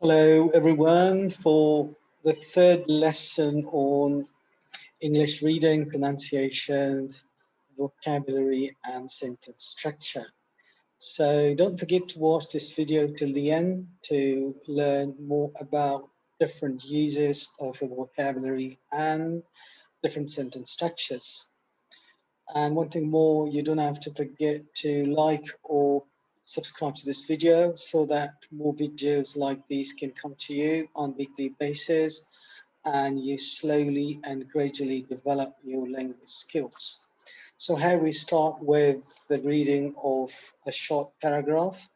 Hello, everyone, for the third lesson on English reading, pronunciation, vocabulary, and sentence structure. So don't forget to watch this video till the end to learn more about different uses of a vocabulary and different sentence structures. And one thing more, you don't have to forget to like or subscribe to this video so that more videos like these can come to you on weekly basis and you slowly and gradually develop your language skills. So here we start with the reading of a short paragraph,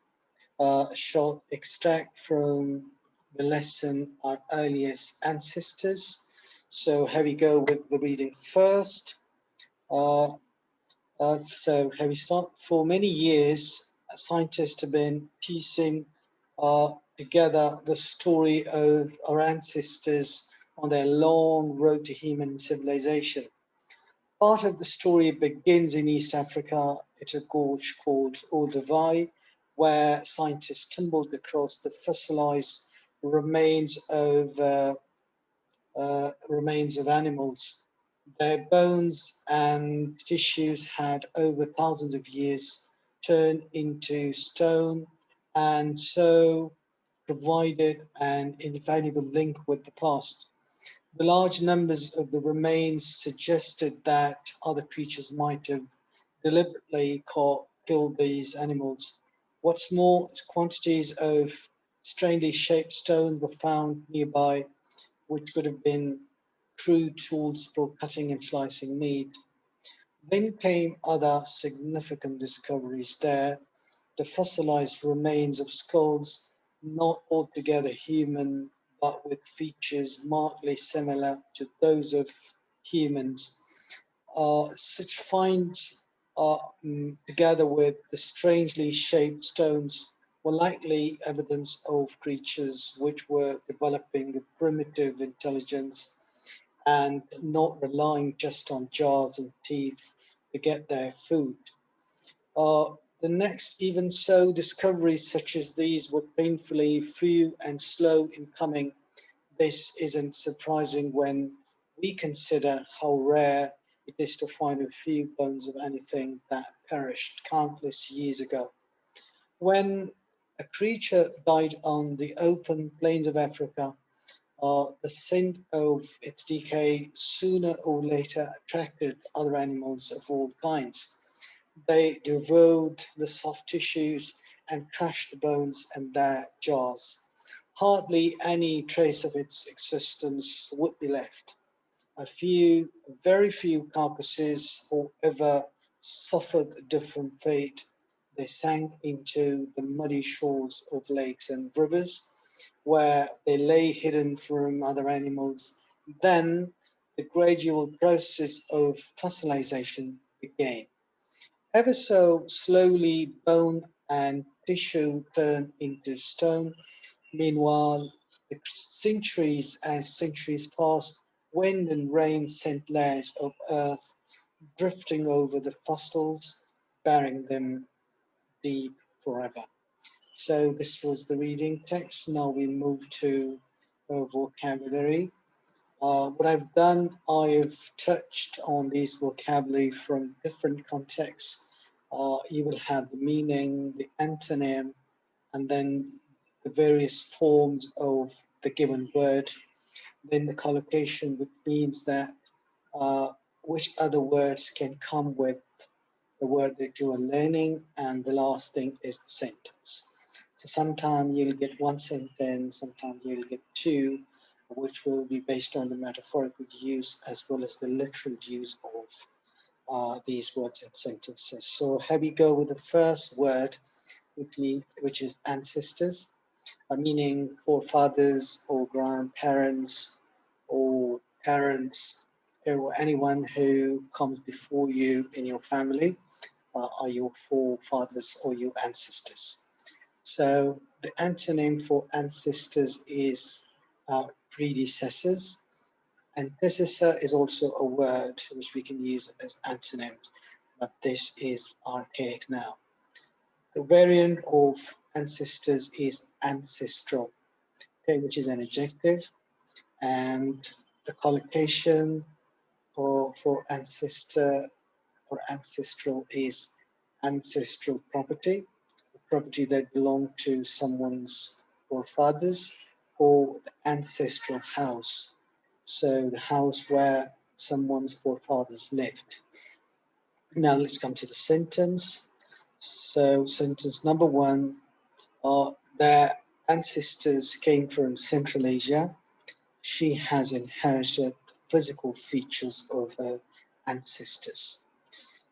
a short extract from the lesson Our Earliest Ancestors. So here we go with the reading first. Uh, so here we start. For many years, scientists have been piecing together the story of our ancestors on their long road to human civilization. Part of the story begins in East Africa at a gorge called Olduvai, where scientists stumbled across the fossilized remains of animals. Their bones and tissues had over thousands of years turned into stone and so provided an invaluable link with the past. The large numbers of the remains suggested that other creatures might have deliberately killed these animals. What's more, quantities of strangely shaped stone were found nearby, which could have been crude tools for cutting and slicing meat. Then came other significant discoveries there, the fossilized remains of skulls, not altogether human, but with features markedly similar to those of humans. Such finds, together with the strangely shaped stones, were likely evidence of creatures which were developing a primitive intelligence and not relying just on jaws and teeth to get their food. The next, even so, discoveries such as these were painfully few and slow in coming. This isn't surprising when we consider how rare it is to find a few bones of anything that perished countless years ago. When a creature died on the open plains of Africa, the scent of its decay sooner or later attracted other animals of all kinds. They devoured the soft tissues and crushed the bones in their jaws. Hardly any trace of its existence would be left. Very few carcasses, however, suffered a different fate. They sank into the muddy shores of lakes and rivers, where they lay hidden from other animals. Then the gradual process of fossilization began. Ever so slowly, bone and tissue turned into stone. Meanwhile, as centuries passed, wind and rain sent layers of earth drifting over the fossils, burying them deep forever. So this was the reading text. Now we move to vocabulary. What I've done, I've touched on these vocabulary from different contexts. You will have the meaning, the antonym, and then the various forms of the given word. Then the collocation, which means that uh, which other words can come with the word that you are learning, and the last thing is the sentence. So sometimes you'll get one sentence, sometimes you'll get two, which will be based on the metaphorical use as well as the literal use of these words and sentences. So here we go with the first word, which is ancestors, meaning forefathers or grandparents or parents or anyone who comes before you in your family are your forefathers or your ancestors. So the antonym for ancestors is predecessors. Antecessor is also a word which we can use as antonyms, but this is archaic now. The variant of ancestors is ancestral. okay, which is an adjective, and the collocation for ancestor or ancestral is ancestral property, property that belonged to someone's forefathers, or the ancestral house. So the house where someone's forefathers lived. Now let's come to the sentence. So sentence number one, their ancestors came from Central Asia. She has inherited physical features of her ancestors.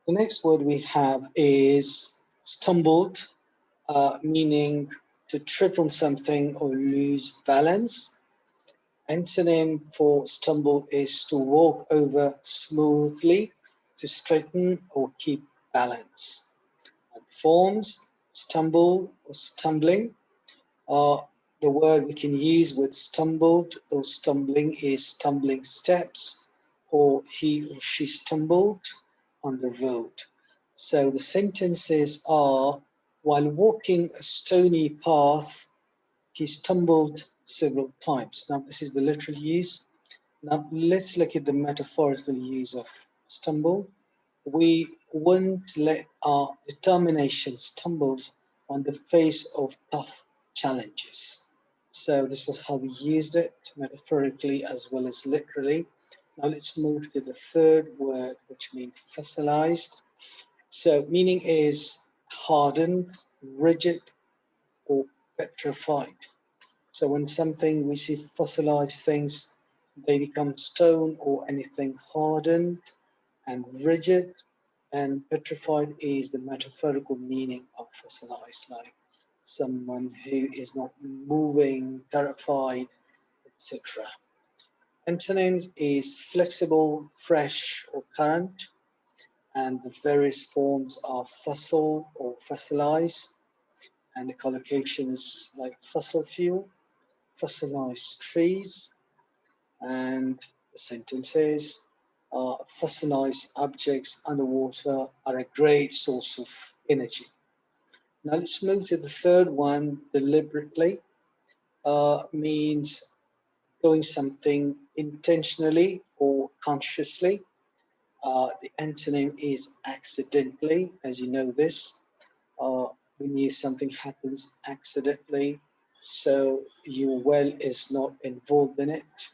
The next word we have is stumbled, meaning to trip on something or lose balance. Antonym for stumble is to walk over smoothly, to straighten or keep balance. And forms, stumble or stumbling. The word we can use with stumbled or stumbling is stumbling steps, or he or she stumbled on the road. So the sentences are, while walking a stony path, he stumbled several times. Now, this is the literal use. Now, let's look at the metaphorical use of stumble. We won't let our determination stumble on the face of tough challenges. So this was how we used it metaphorically as well as literally. Now let's move to the third word, which means fossilized. So meaning is hardened, rigid, or petrified. So when something, we see fossilized things, they become stone or anything hardened and rigid, and petrified is the metaphorical meaning of fossilized, like someone who is not moving, terrified, etc. Antonyms is flexible, fresh, or current, and the various forms are fossil or fossilized, and the collocations like fossil fuel, fossilized trees, and the sentences fossilized objects underwater are a great source of energy. Now let's move to the third one, deliberately. Means doing something intentionally or consciously. The antonym is accidentally, as you know this. When something happens accidentally, so your will is not involved in it,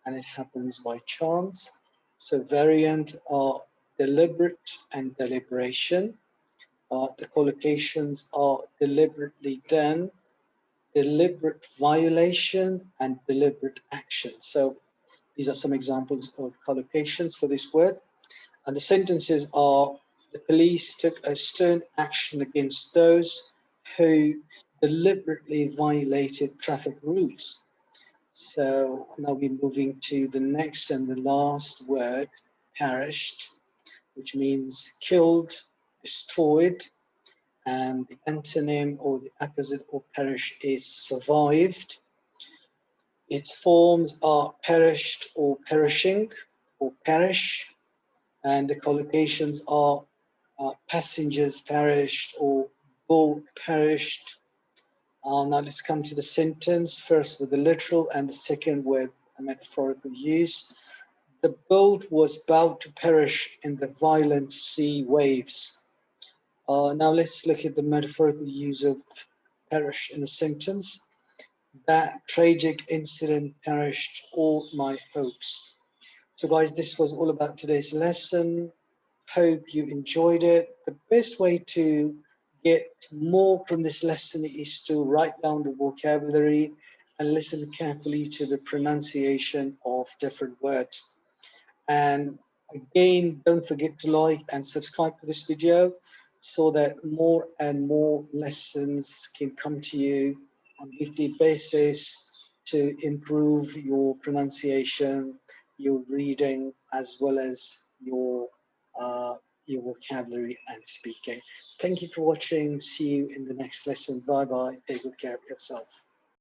and it happens by chance. So variant are deliberate and deliberation. The collocations are deliberately done, deliberate violation, and deliberate action. So these are some examples of collocations for this word. And the sentences are, the police took a stern action against those who deliberately violated traffic rules. So now we're moving to the next and the last word, perished, which means killed, destroyed, and the antonym or the opposite of perish is survived. Its forms are perished or perishing or perish, and the collocations are passengers perished or boat perished. Now let's come to the sentence, first with the literal and the second with a metaphorical use. The boat was about to perish in the violent sea waves. Now let's look at the metaphorical use of perish in a sentence. That tragic incident perished all my hopes. So guys, this was all about today's lesson. Hope you enjoyed it. The best way to get more from this lesson is to write down the vocabulary and listen carefully to the pronunciation of different words. And again, don't forget to like and subscribe to this video so that more and more lessons can come to you on a weekly basis to improve your pronunciation, your reading, as well as uh, your vocabulary and speaking. Thank you for watching. See you in the next lesson. Bye bye. Take good care of yourself.